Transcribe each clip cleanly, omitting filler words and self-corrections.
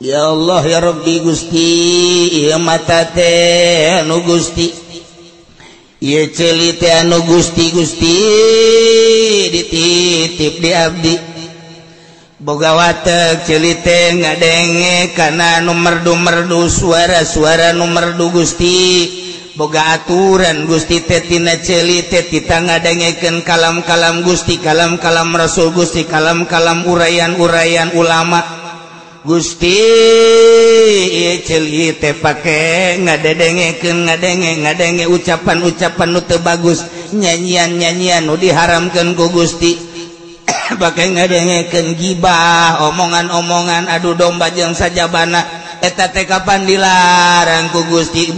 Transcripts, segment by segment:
Ya Allah ya Rabbi Gusti ieu mata teh anu Gusti ieu ceuli teh anu Gusti dititip di abdi boga watek ceuli teh ngadenge kana nu merdu-merdu suara-suara nu merdu Gusti boga aturan Gusti teh tina ceuli teh kita ngadengekeun kalam-kalam Gusti kalam-kalam Rasul Gusti kalam-kalam urayan-urayan ulama Gusti ieu ceuli teh pake ngadenge ucapan-ucapan nu teu bagus nyanyian-nyanyian nu diharamkeun ku Gusti pake ngadengekeun gibah omongan-omongan adu domba jeung sajabana eta teh kapan dilarang ku Gusti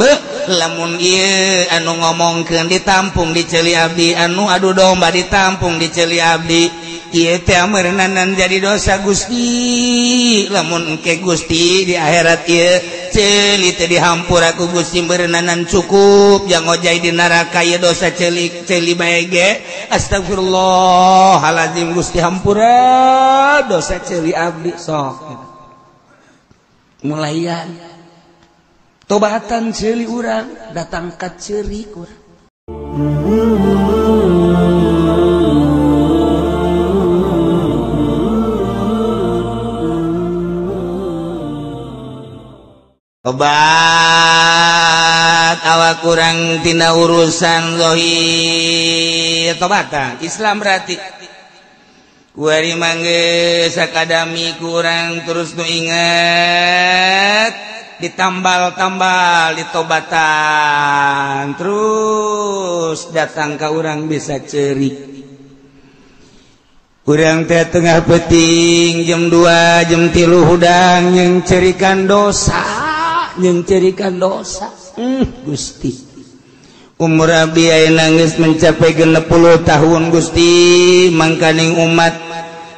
lamun ieu anu ngomongkeun ditampung di ceuli abdi anu adu domba ditampung di ceuli abdi ieu teh meureunanan jadi dosa Gusti lamun engke Gusti di akhirat ieu ceuli teh dihampura ku Gusti meureunanan cukup jang ojai di neraka ieu dosa ceuli bae ge astagfirullahalazim Gusti hampura dosa ceuli abdi sok mulaian tobatan ceuli urang datang ka ceurik urang Tobat awak kurang tina urusan zahir tobatan Islam berarti kuari mangge sakadami kurang terus nu inget ditambal-tambal ditobatan terus datang ka urang bisa ceurik urang teh tengah peuting jam 2 jam 3 hudang yang cerikan dosa Gusti umur abdi ayeuna geus mencapai 60 tahun Gusti mangkaning umat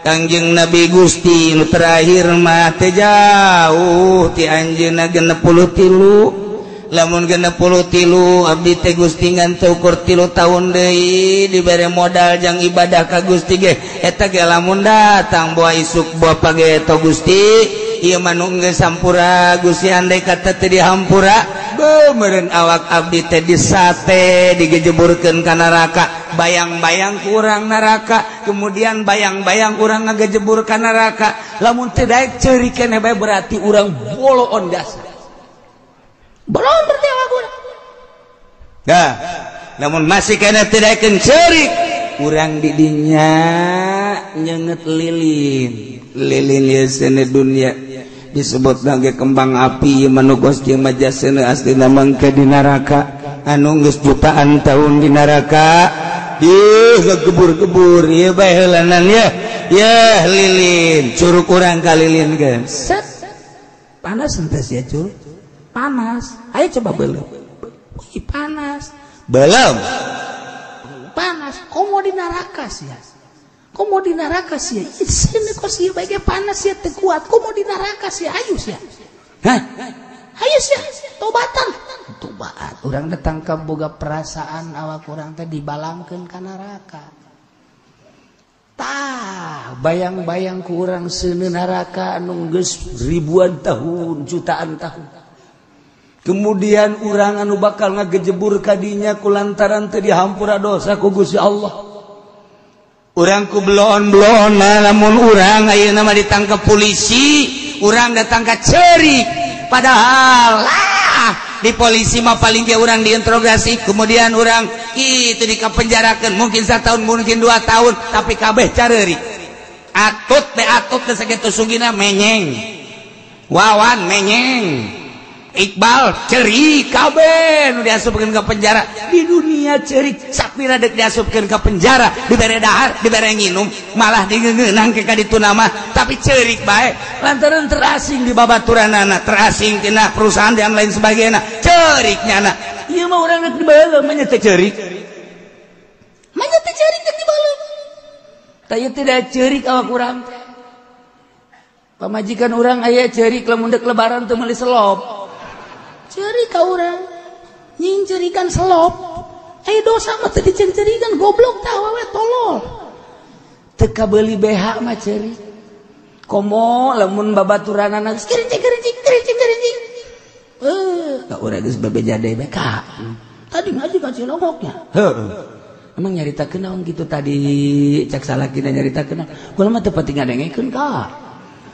Kangjeng Nabi Gusti nu terakhir mah teh jauh ti anjeunna 63 lamun 63 abdi teh Gusti ngan teu ukur 3 tahun deui dibere modal jang ibadah ka Gusti ge eta ge lamun datang boa isuk boa page to Gusti ieu mah nu geus sampura Gusti andai kata teu dihampura meureun awak abdi teh disate digejeburkeun ka neraka bayang-bayang ku urang neraka kemudian bayang-bayang urang ngagejebur ka neraka lamun teu daek ceurik keneh bae berarti urang boloon dasar boloon berarti awak urang nah namun masih keneh teu daekeun ceurik urang di dinya nyeungeut lilin ieu sene dunia disebut nage kembang api manugos jeung majaseuna astina mangke di neraka anu geus jutaan tahun di neraka ngegebur-gebur ieu bae heulanan ya lilin curug urang ka lilin geus set panas henteu sia curug panas ayo coba beuleuh panas belum panas komo di neraka sia komo di neraka sia sini kok sia bae panas sia teu kuat komo di neraka sia ayo sia ayo sia tobatan tobat urang datang ka boga perasaan awak urang teh dibalangkeun ka neraka tah bayang-bayang ku urang seuneu neraka anu geus ribuan tahun jutaan tahun kemudian urang anu bakal ngagejebur ka dinya kulantaran teu dihampura dosa ku Gusti Allah urang ku belon-belon lamun urang ayeuna mah ditangkap polisi urang datang ka ceurik padahal di polisi mah paling ge urang diinterogasi kemudian urang kitu dikapenjarakeun mungkin 1 tahun mungkin 2 tahun tapi kabeh careurik atut teh sakitu sugina menyeng wawan menyeng Iqbal ceurik kabeh nu diasupkeun ka penjara di dunia ceurik sapira deuk diasupkeun ka penjara dibere dahar dibere nginum malah digeungeunang ke ka ditu nama tapi ceurik bae lantaran terasing di babaturanana terasing tina perusahaan dan lain sebagainya ceuriknyana ieu mah urang geus dibaheuleuh mah nya teh ceurik geus dibaheuleuh tah ieu tidak ceurik awak urang pamajikan urang aya ceurik lamun deuk lebaran teu meuli selop ceurik ka urang nying ceurikan selop dosa mah teu dicerikan goblok tah awewe tolol teu kabeuli BH mah ceurik komo lamun babaturanana geus kiring urang geus babejade bae ka. Tadi ngaji ka Cilongoknya. Emang nyaritakeun naon kitu tadi cak salakina nyaritakeun. Kula mah teu pati ngadengekeun ka.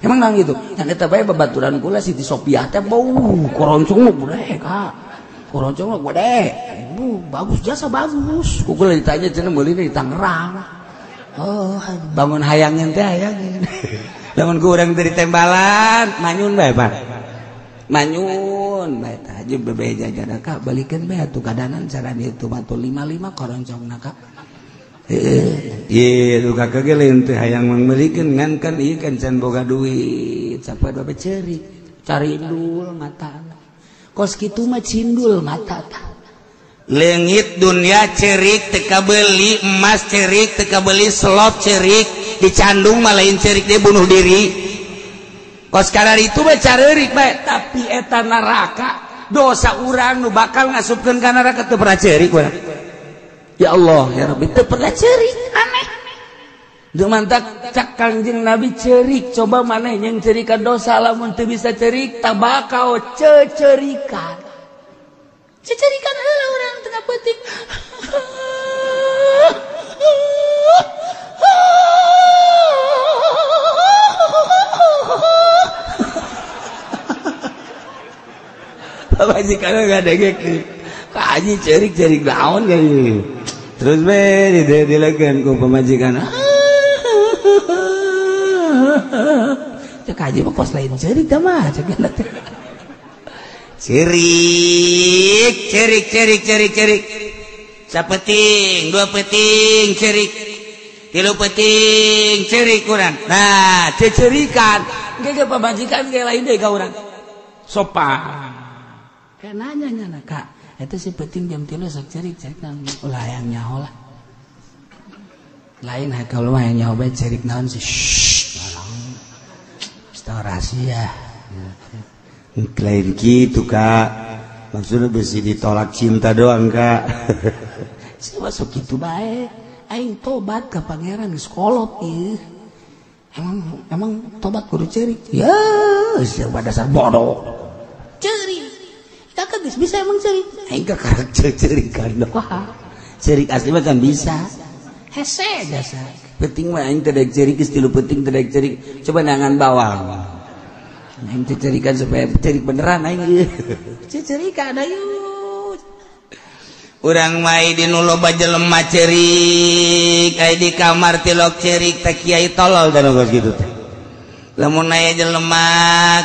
Emang naon gitu? Yang eta bae babaturan kula Siti Sopiah teh bau koroncong gede ka. Koroncong gede. Bagus jasa bagus. Kula ditanya cenah meuli di Tangerang. Oh, bangun hayangeun teh hayangeun. Lamun ku urang teu ditembalan, manyun bae, Pak. Manyun bae tah jeung bebe jajan ka balikeun bae atuh kadanan cara ditu mah 55 koroncongna ka. Ieu ka kageleun teh hayang meulikeun ngan kan ieu kan can boga duit, sapoe bae ceurik, carindul matana. Kos kitu mah cindul mata tah. Leungit dunia cerik teka beli emas cerik teka beli slot cerik dicandung mah lain cerik dia bunuh diri kos kadar itu mah careurik bae tapi eta neraka dosa urang nu bakal ngasupkeun ka neraka teu pernah cerik urang ya Allah ya Rabbi teu pernah cerik aneh deuk mantak cak Kangjeng Nabi cerik coba maneh yang cerikan dosa lamun teu bisa cerik tah bakal cecerikan cecerikan heula urang tengah peuting majikan enggak dengekeun ka aji cerik-cerik naon geuy terus we dilekeun ku pamajikan cek aji mah kos lain cerik tah mah cek cerik, cerik, cerik, cerik, cerik. Sapeting, 2 peting, cerik. 3 peting, cerik kurang. Nah, cecerikan. Gege pamajikan ge lain deui ka urang. Sopan. Kayak nanya Kak, eta si peting jam 3 sok cerik, cerik naon? Ulah hayang nyaho lah. Lain kalau mah hayang nyaho bae cerik naon sih. Rahasia. Lain gitu Kak maksudnya besi ditolak cinta doang Kak saya masuk gitu baik aing tobat ke pangeran geus kolot ieu emang tobat kudu cerik ya siapa dasar bodoh cerik kakak geus bisa emang cerik aing ka karakter cerikan doang cerik asli mah kan bisa hese dasar penting mah aing teu daek cerik geus 3 penting teu daek cerik coba nangan bawang aing cerikan supaya cerik beneran aing cerikan ayo urang mai di nu loba jelema cerik aya di kamar tilok cerik teh kiai tolol dan geus kitu teh lamun aya jelema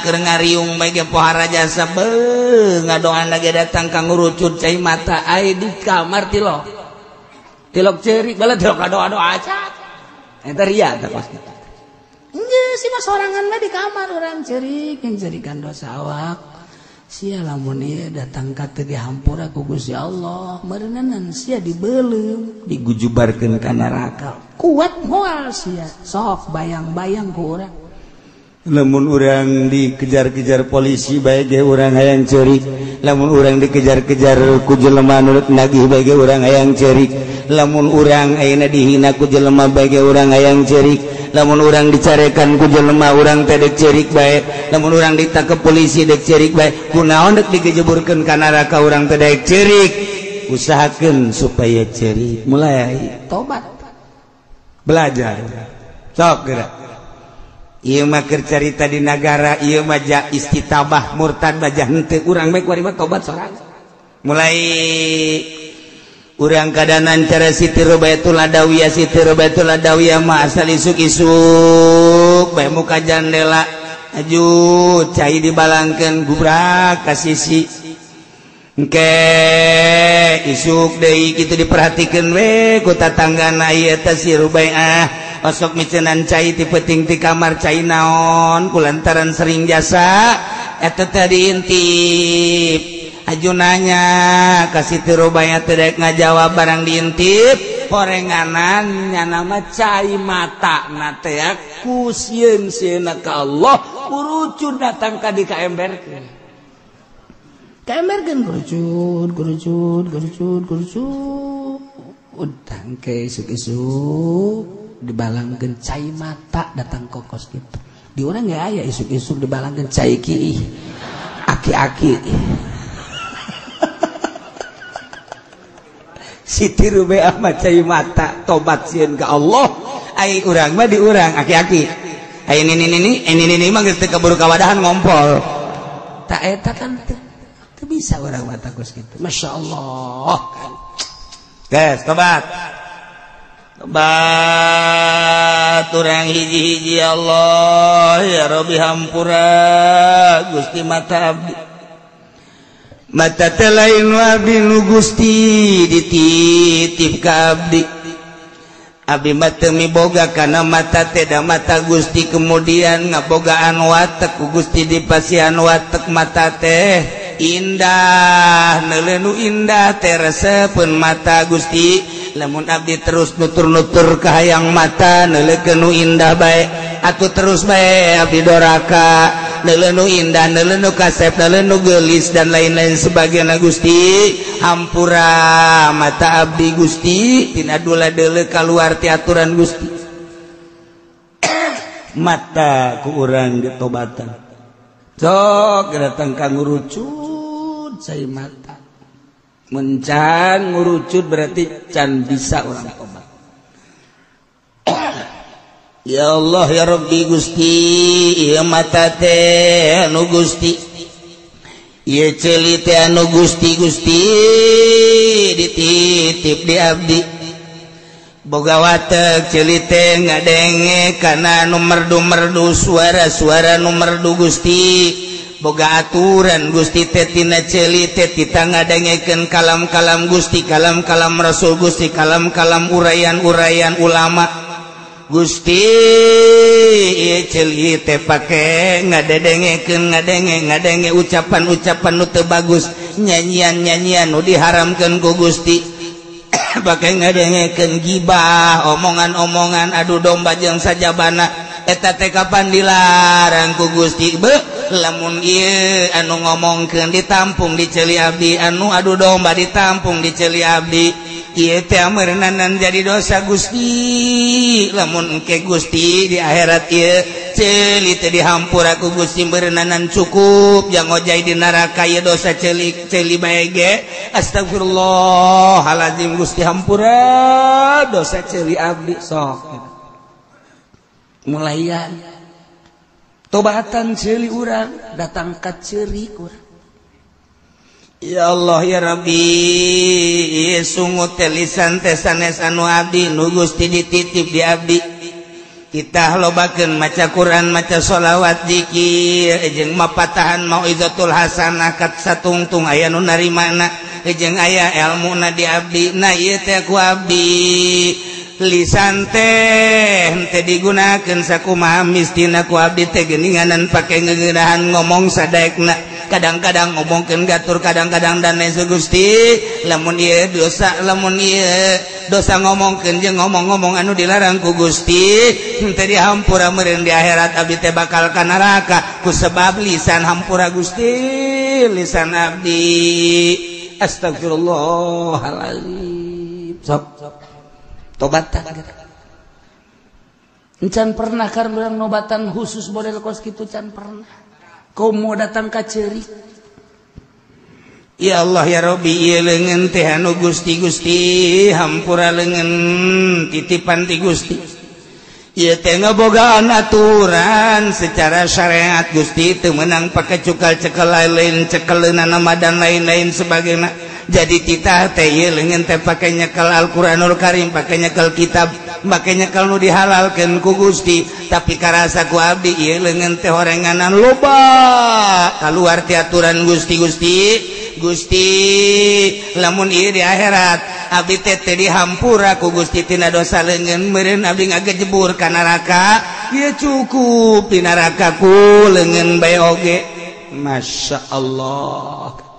keur ngariung bae ge pohara jasa beuh ngadoan lagi datang ka ngurucut cai mata aya di kamar tilok cerik bala tilok doa-doa aja eta ria teh pas si mas sorangan mah di kamar orang cerik yang cerikan dosa awak sia lamun ieu datang ka teu dihampura ku Gusti Allah meureunnan sia dibeulem digujubarkeun ka neraka kuat moal sia sok bayang-bayang ku urang lamun urang dikejar-kejar polisi bae ge urang hayang cerik lamun urang dikejar-kejar ku jelema nu nagih bae ge urang hayang cerik lamun urang ayeuna dihina ku jelema bae ge urang hayang cerik lamun urang dicarekan ku jelema urang teh dek cerik bae lamun urang ditangkep polisi dek cerik bae kunaon dek digejeburkeun ka neraka urang teh dek cerik usahakeun supaya cerik mulai tobat belajar sok geura ieu mah keur carita di nagara ieu mah istitabah murtad bajah henteu urang bae kuari mah tobat sorangan mulai urang kadanan cara Siti Robaitul Adawiyah Siti Robaitul Adawiyah mah asal isuk-isuk bae muka jandela aju cai dibalangkeun gubrak ka sisi engke isuk deui kitu diperhatikeun we ku tatanggana ieu teh si Rubaiah osok micenan cai ti peuting ti kamar cai naon kulantaran sering jasa eta teh diintip ajunanya kasih Rubaiah teh daek ngajawab barang diintip porenganan nya nama cai mata na teh ku sieun-sieunna ka Allah urucun datang ka di kaemberkeun gurucun udang ke isuk-isuk dibalangkeun cai mata datang kokos gitu di urang ge aya isuk-isuk dibalangkeun cai ki aki-aki Siti Rubeah macai mata tobat sieun ka Allah ai urang mah diurang aki-aki ai ini mah geus teu kaburu kawadahan ngompol tak eta kan teu bisa urang mata geus kitu masyaallah kan guys tobat urang hiji-hiji Allah ya Rabbi hampura Gusti mata abdi mata teh lain abdi nu Gusti dititip ka abdi abdi mah teu miboga kana mata teh da mata Gusti kemudian ngabogaan watek ku Gusti dipasihan watek mata teh indah neuleu indah teh resepeun mata Gusti lamun abdi terus nutur-nutur ka hayang mata neuleukeun nu indah bae atuh terus bae abdi doraka neuleuh indah neuleuh kasep neuleuh geulis dan lain-lain sebagainya Gusti hampura mata abdi Gusti tina dula deuleu kaluar ti aturan Gusti mata ku urang ditobatan sok datang ka ngurucut sai mata mencan ngurucut berarti can bisa urang tobat ya Allah ya Rabbi Gusti ieu mata teh anu Gusti ieu ceuli teh anu Gusti dititip di abdi boga watek ceuli teh ngadenge kana nu merdu-merdu suara-suara nu merdu Gusti boga aturan Gusti teh tina ceuli teh kita ngadengekeun kalam-kalam Gusti kalam-kalam Rasul Gusti kalam-kalam urayan-urayan ulama Gusti ieu ceuli teh pake ngadedengekeun ngadenge ucapan-ucapan nu teu bagus nyanyian-nyanyian nu diharamkeun ku Gusti pake ngadengekeun gibah omongan-omongan adu domba jeung sajabana eta teh kapan dilarang ku Gusti lamun ieu anu ngomongkeun ditampung di ceuli abdi anu adu domba ditampung di ceuli abdi ieu teh meureunanan jadi dosa Gusti lamun engke Gusti di akhirat ieu ceuli teh dihampura ku Gusti meureunanan cukup jang ojai di neraka ieu dosa ceuli bae ge astagfirullahalazim Gusti hampura dosa ceuli abdi sok mulaian tobatan ceuli urang datang ka ceuri urang ya Allah ya Rabbi sungut teh lisan teh sanes anu abdi nu Gusti dititip di abdi kita lobakeun maca Quran maca sholawat zikir jeung mapatahan mauizatul hasanah kat satungtung aya nu narimana jeung aya elmuna di abdi na ieu teh ku abdi lisan teh henteu digunakeun sakumaha mistina ku abdi teh geuninganan pake ngeunahan ngomong sadaekna kadang-kadang ngomongkeun gatur kadang-kadang dan lain Gusti lamun ieu dosa ngomongkeun jeung ngomong-ngomong anu dilarang ku Gusti henteu dihampura meureun di akhirat abdi teh bakal ka neraka ku sebab lisan hampura Gusti lisan abdi astagfirullahalazim sok tobatan encan pernah karena urang nobatan khusus model kos kitu can pernah komo datang ka ceuri ya Allah ya Rabbi ieu leungeun teh anu Gusti hampura leungeun titipan ti Gusti ieu teh ngabogaan aturan secara syariat Gusti teu meunang pake cukal cekel lain cekeleunana dan lain-lain sebagainya jadi kita teh ieu leungeun teh pake nyekel Al-Qur'anul Karim pake nyekel kitab pake nyekel nu dihalalkeun ku Gusti tapi karasa ku abdi ieu leungeun teh horenganan loba kaluar ti aturan Gusti lamun ieu di akhirat abdi teh dihampura ku Gusti tina dosa leungeun meureun abdi ngagejebur ka neraka ieu cukup di neraka ku leungeun bae oge masyaallah.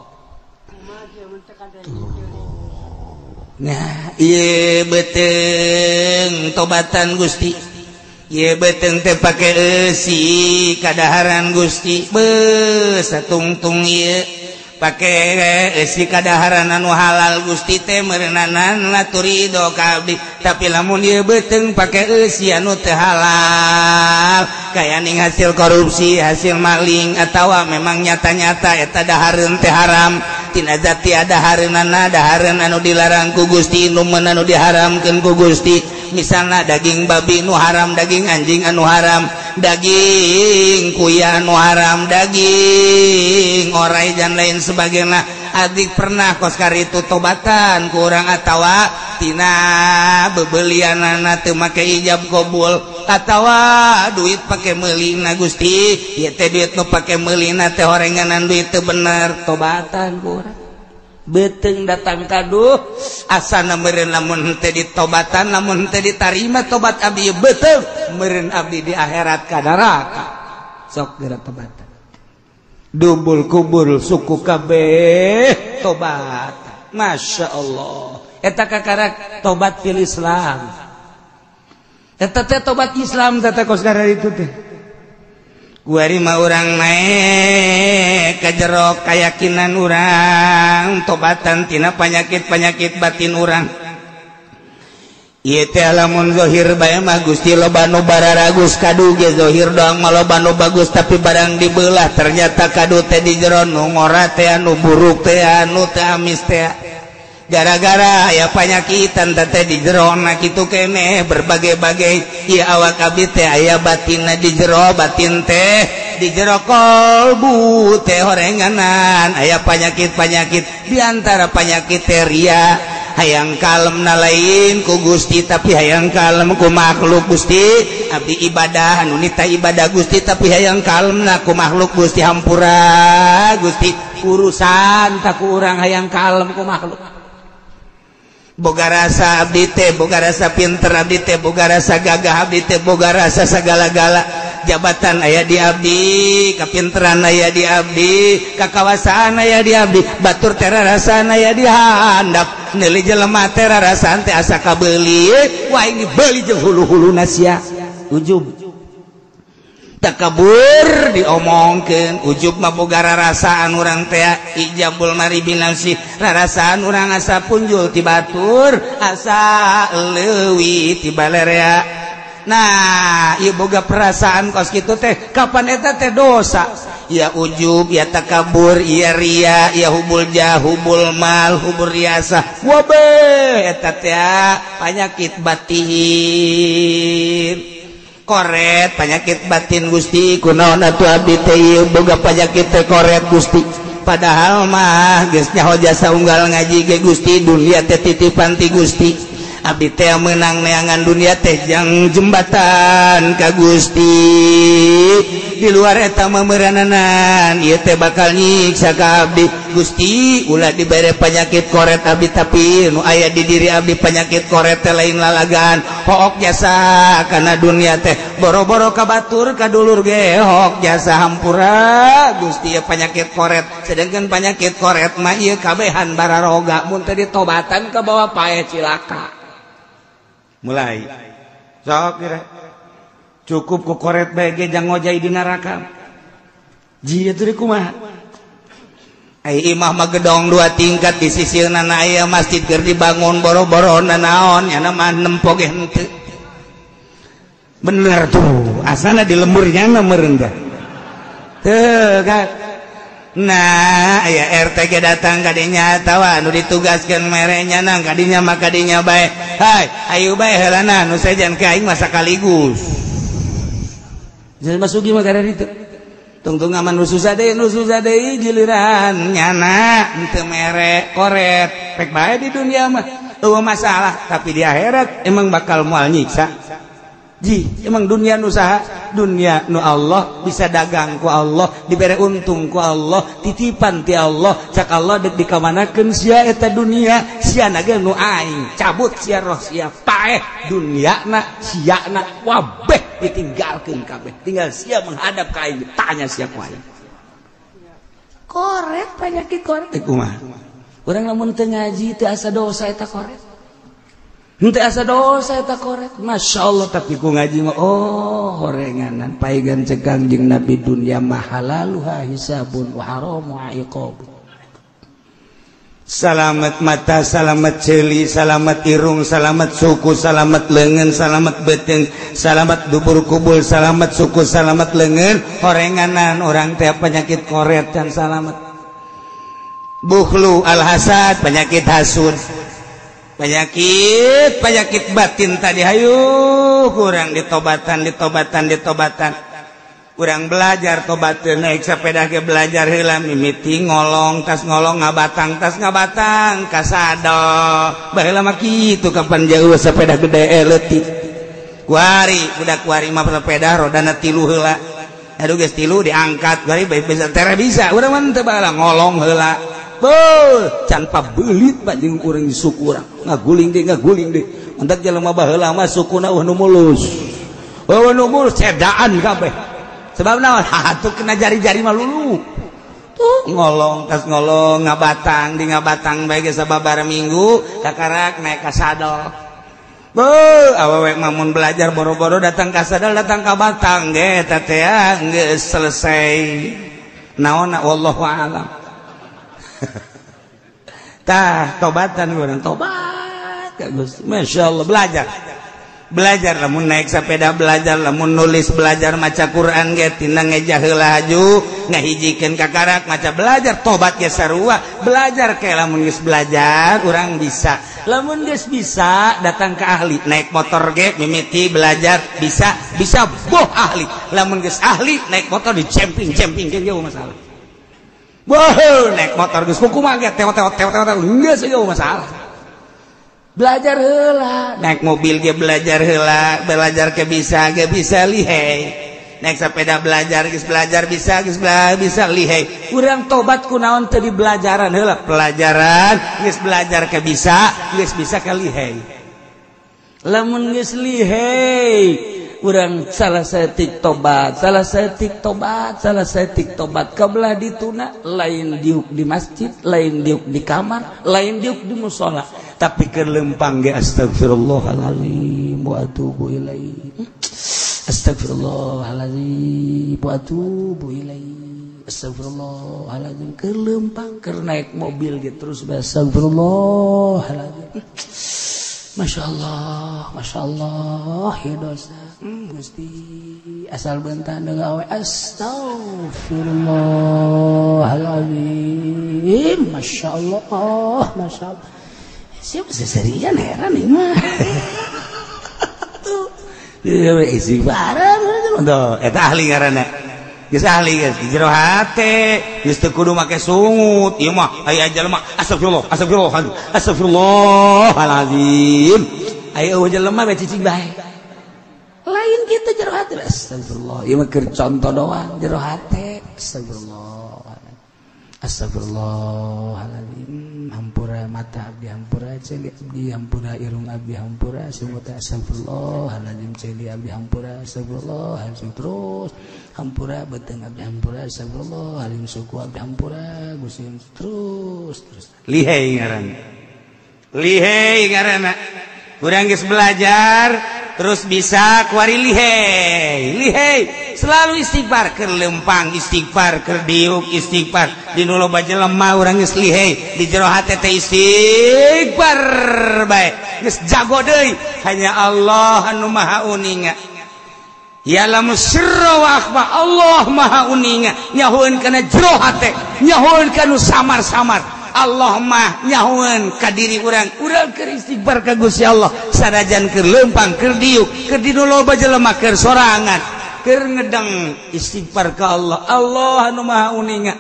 Nah ieu beuteung tobatan Gusti ieu beuteung teh pake eusi kadaharan Gusti satungtung ieu pake eusi kadaharan anu halal Gusti teh meureunanan laturido ka abdi tapi lamun ieu beuteung pake eusi anu teu halal kaya ning hasil korupsi hasil maling atawa memang nyata-nyata eta dahareun teh haram tina zat tiada hareunana dahareun anu dilarang ku Gusti nu anu diharamkeun ku Gusti misalna daging babi nu haram daging anjing anu haram daging kuya anu haram daging orai dan lain sebagainya adik pernah kos karitu tobatan ku urang atawa tina bebelianana teu make ijab qabul atawa duit pake meulina Gusti ieu teh duit nu pake meulina teh horenganan duit teu bener tobatan ku urang beteung datang kaduh asana meureun lamun teu ditobatan lamun teu ditarima tobat abdi beteung meureun abdi di akhirat ka neraka sok geura tobatan dubul kubul suku kabeh tobat Masya Allah eta kakarak tobat fil Islam eta teh tobat Islam teh kos gara itu teh kuari mah urang naik ka jero kayakinan urang tobatan tina panyakit-panyakit batin urang ieu teh lamun zahir bae mah Gusti loba nu bararagus kadu ge zahir doang mah loba nu bagus tapi barang dibelah ternyata kadu teh di jero nu ngora teh anu buruk teh anu teh amis teh gara-gara aya panyakitan teh di jero na kitu keneh berbagai-bagai ieu awak abdi teh aya batinna di jero batin teh di jero kolbu teh horenganan aya penyakit-penyakit di antara penyakit teh ria hayang kalem na lain ku Gusti tapi hayang kalem ku makhluk Gusti abdi ibadah anu nita ibadah Gusti tapi hayang kalem na ku makhluk Gusti hampura Gusti urusan tak ku urang hayang kalem ku makhluk boga rasa abdi teh boga rasa pinter abdi teh boga rasa gagah abdi teh boga rasa segala-gala jabatan aya di abdi kapinteran aya di abdi kakawasaan aya di abdi batur teh rarasaan aya di handap neuli jelema teh rarasaan teh asa kabeuli wah ini beuli jeung hulu-huluna sia ujub takabur diomongkeun ujub mah boga rarasaan urang teh ijabul mari binafsi rarasaan urang asa punjul ti batur asa leuwih ti balerea nah ieu boga perasaan kos kitu teh kapan eta teh dosa ya ujub ya takabur ya ria ya hubul jah hubul mal hubul riasa wabe eta teh penyakit batin koret penyakit batin Gusti kunaon atuh abdi teh ieu boga penyakit teh koret Gusti padahal mah geus nyaho jasa unggal ngaji ge Gusti dunia teh titipan ti Gusti abdi teh meunang neangan dunia teh jang jembatan ka Gusti di luar eta mah meurananan ieu teh bakal nyiksa ka abdi Gusti ulah dibere penyakit koret abdi tapi nu aya di diri abdi penyakit koret teh lain lalagan hook jasa kana dunia teh boro-boro ka batur ka dulur ge hook jasa hampura Gusti ieu penyakit koret sedangkan penyakit koret mah ieu kabehan bararoga mun teu ditobatan ka bawa pae cilaka mulai sok kira cukup ku koret bae ge jang ngojai di neraka jieu teh kumaha ai imah mah gedong 2 tingkat di sisirna aya masjid keur dibangun boro-boro naon nya mah nempo ge henteu bener tuh asana di lemburnya meureun teh teu ka nah aya RT ge datang kadinya tawa anu ditugaskeun merenya nang kadinya mah kadinya bae hai ayo bae heulana nu sajan ke aing mah sakaligus jeung masugi mah kada ditu tungtung aman nu susah deui giliran nyana henteu mere koret pek bae di dunia mah eueuh masalah tapi di akhirat emang bakal moal nyiksa ji emang dunia nu saha dunia nu Allah bisa dagang ku Allah dibere untung ku Allah titipan ti Allah cak Allah dek dikamanakeun sia eta dunia sia na ge nu aing cabut sia roh sia paeh duniana sia na wabeh ditinggalkeun kabeh tinggal sia menghadap ka aing tanya sia ku aing koret penyakit koret kumaha urang lamun teu ngaji teu asa dosa eta koret henteu asa dosa eta koret Masya Allah tapi ku ngaji mah oh horenganan paegan cegang jeung nabi dunya mah halaluha hisabun wa haramu iqab salamet mata salamet ceuli salamet irung salamet suku salamet leungeun salamet beuteung salamet dubur kubul salamet suku salamet leungeun horenganan orang teh penyakit koret dan salamet bukhlu al-hasad penyakit hasud penyakit batin tadi hayu kurang ditobatan kurang belajar tobat naik sepeda ke belajar heula mimiti ngolong tas ngolong ngabatang tas ngabatang kasado baheula mah kitu kapan jauh sepeda gede leutik budak kuari mah sepeda rodana 3 heula aduh geus 3 diangkat kuari bisa tere bisa urang mah teu baheula ngolong heula beuh can pabelit pak jeung urang suku urang ngaguling deh entak jelema baheula mah sukuna nu mulus nu mulus cedaan kabeh sebab naon hatuh kena jari-jari mah lulu tuh ngolong tas ngolong ngabatang di ngabatang bae ge sababaraha minggu kakarak naik ka sadol beuh awewe mamun belajar boro-boro datang ka sadol datang ka batang ge eta teh geus selesai naonna wallahu a'lam tah tobatan urang tobat ka Gusti masyaallah belajar lamun naik sepeda belajar lamun nulis belajar maca Quran ge tina ngejah heula haju ngahijikeun kakarak maca belajar tobat ge sarua belajar ke lamun geus belajar urang bisa lamun geus bisa datang ke ahli naik motor ge mimiti belajar bisa boh ahli lamun geus ahli naik motor di camping ge jauh masalah boh naik motor geus kumaha ge tewot geus jauh masalah belajar heula naik mobil ge belajar heula belajar ke bisa lihai naik sepeda belajar geus belajar bisa lihai urang tobat kunaon teu di belajaran heula pelajaran geus belajar ke bisa ka lihai lamun geus lihai urang salah saeutik tobat kabelah dituna lain diuk di masjid lain diuk di kamar lain diuk di musola tapi keur lempang ge astagfirullahalazim wa atubu ilaih astagfirullahalazim wa atubu ilaih astagfirullahalazim keur lempang keur naik mobil ge terus astagfirullahalazim Masya Allah ya dosa Gusti asal bentar dengan astagfirullahaladzim Masya Allah siapa seserian heran ini mah isi barang eta ahli karena geus ahli geus di jero hate geus teu kudu make sungut ieu mah aya jelema astagfirullahalazim aya jelema bae cicing bae lain kitu jero hate astagfirullah ieu mah keur conto doang jero hate astagfirullahalazim hampura mata abdi hampura celi abdi hampura irung abdi hampura sumut astagfirullahalazim celi abdi hampura astagfirullahalazim terus hampura beteng abdi hampura astagfirullahalazim suku abdi hampura Gusti terus lihai ngaranna urang geus belajar terus bisa kuari lihai selalu istighfar keur lempang istighfar keur diuk istighfar dinu loba jelema urang geus lihai di jero hate teh istighfar bae geus jago deui hanya Allah anu maha uninga ya'lamu sirra wa akhfa Allah maha uninga nyahoeun kana jero hate nyahoeun kana samar-samar Allah mah nyahoeun ka diri urang keur istighfar ka Gusti Allah sanajan keur leumpang keur diuk keur dinu loba jelema keur sorangan keur ngedeng istighfar ka Allah anu maha uninga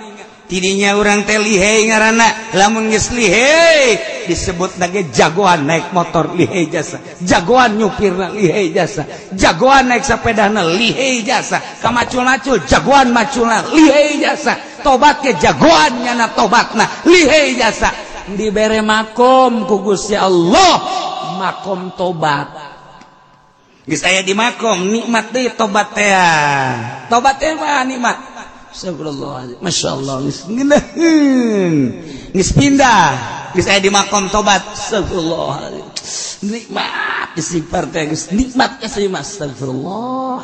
tidinya urang teh lihai ngaranna lamun geus lihai disebutna ge jagoan naik motor lihai jasa jagoan nyupirna lihai jasa jagoan naik sepedana lihai jasa kamacul-macul jagoan maculna lihai jasa tobat ke jagoan nyana tobatna lihai jasa dibere makom ku Gusti Allah makom tobat geus aya di makom nikmat deui tobat teh mah nikmat astagfirullah masyaallah geus ngeunaheun geus pindah geus aya di makom tobat astagfirullah nikmat istighfar teh geus nikmat kasih astagfirullah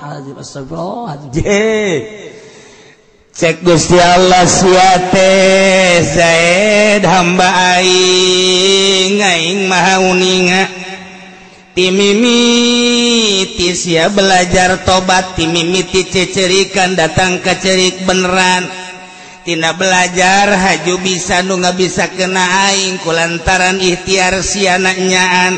cek Gusti Allah siate Zaid hamba aing maha uninga timimiti sia belajar tobat timimiti cecerikan datang ke cerik beneran tina belajar haju bisa nu nggak bisa kena aing kulantaran ikhtiar siananyaan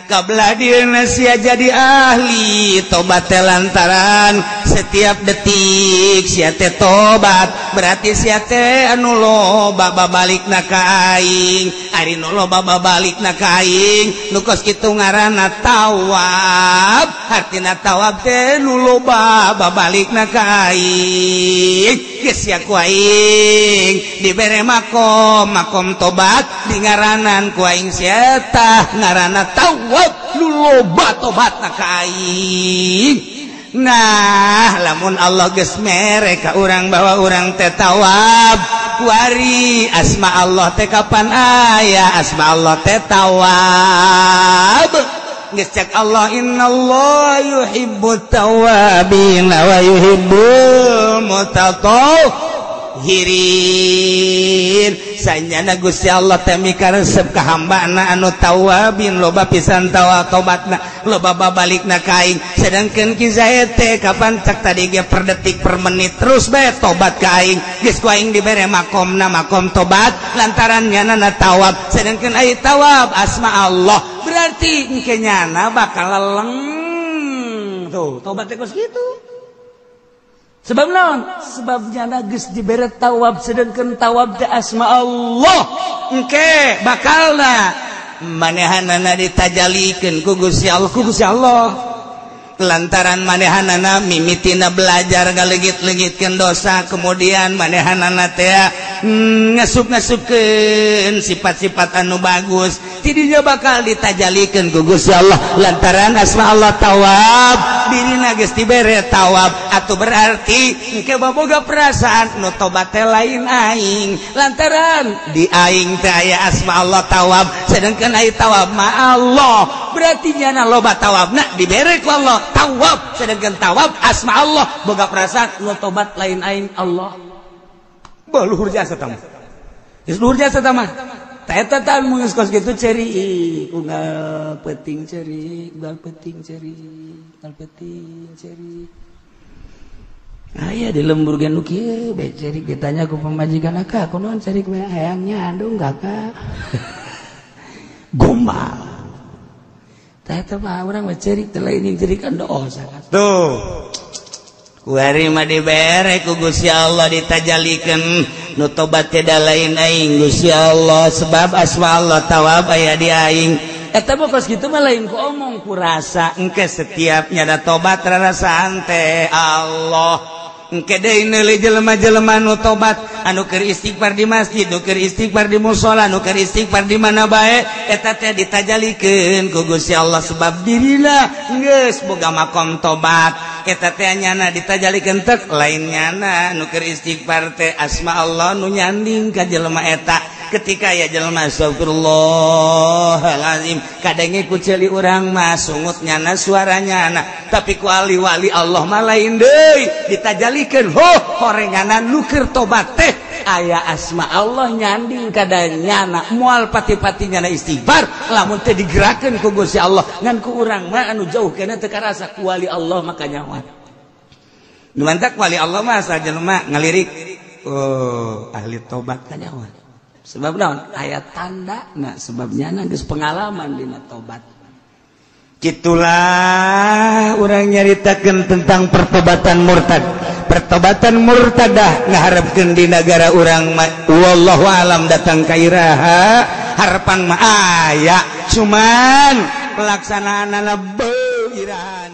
kabladieuna sia jadi ahli tobat teh lantaran setiap detik sia teh tobat berarti sia teh anu loba babalikna ka aing ari nu loba babalikna ka aing nu kos kitu ngaranna tawab artina tawab teh nu loba babalikna ka aing geus sia ku aing dibere makom tobat di ngaranan ku aing sia tah ngaranna tawab nu loba tobatna ka aing. Nah lamun Allah geus mere ka urang bahwa urang teh tawab kuari asma Allah teh kapan aya asma Allah teh tawab geus cek Allah innallaha yuhibbut tawabin wa yuhibbul mutatahhirin sanyana Gusti Allah teh mikaresep ka hambana anu tawabin loba pisan tobatna loba babalikna ka aing sedangkeun ki zaid teh kapan cak tadi ge per detik per menit terus bae tobat ka aing geus ku aing dibere makomna makom tobat lantaran nyana tawab sedangkeun ai tawab asma Allah berarti engke nyana bakal leleng tuh tobat teh geus kitu. Sebab naon? Sebab nyana geus dibere tawab sedangkeun tawab teh asma Allah. Engke bakalna manehanana ditajalikeun ku Gusti Allah. Lantaran manehanana mimitina belajar galegit-legitkeun dosa kemudian manehanana teh ngasup-ngasupkeun sifat-sifat anu bagus tidinya bakal ditajalikeun ku Gusti Allah lantaran asma Allah tawab dirina geus dibere tawab atuh berarti engke boboga perasaan nu tobat teh lain aing lantaran di aing teh aya asma Allah tawab sedangkeun ai tawab ma Allah berarti nyana loba tawabna dibere ku Allah tawab sedangkan tawab asma Allah boga perasaan nu tobat lain aing Allah luhur jasa tamah geus luhur jasa tamah tah eta tah mun geus kos kitu ceri unggal peuting ceri unggal peuting ceri unggal peuting ceri aya di lembur ge nu kieu bae ceri ditanya ku pamajikan akak kunaon ceri ku hayangnya aduh kakak gombal tah eta mah urang mah ceri teh lain ceri kan dosa tuh kuari mah dibere ku Gusti Allah ditajalikeun nu tobat teh da lain aing Gusti Allah sebab asma Allah tawab aya di aing eta mah kos kitu mah lain ku omong ku rasa engke setiap nyada tobat rarasaan teh Allah engke deui neuli jelema-jelema nu tobat anu keur istighfar di masjid nu keur istighfar di mushola nu keur istighfar di mana bae eta teh ditajalikeun ku Gusti Allah sebab dirina geus boga makom tobat eta teh nyana ditajalikeun teh lain nyana nu keur istighfar teh asma Allah nu nyanding ka jelema eta ketika ya jelema astagfirullahalazim kadenge ku ceuli urang mah sungut nyana suaranya na tapi ku wali Allah mah lain deui ditajalikeun horenganan nu keur tobat teh aya asma Allah nyanding kada nyana moal pati-pati nyana istighfar lamun teh digerakeun ku Gusti Allah ngan ku urang mah anu jauh kana teu karasa ku wali Allah maka nyawa nu mantak wali Allah mah asa jelema ngalirik ahli tobat ka nyawa sebab naon aya tandana sebab nyana geus pengalaman dina tobat kitulah urang nyaritakeun tentang pertobatan murtadah ngaharepkeun di negara urang wallahu alam datang ka iraha harapan mah aya cuman pelaksanaanna beuh iraha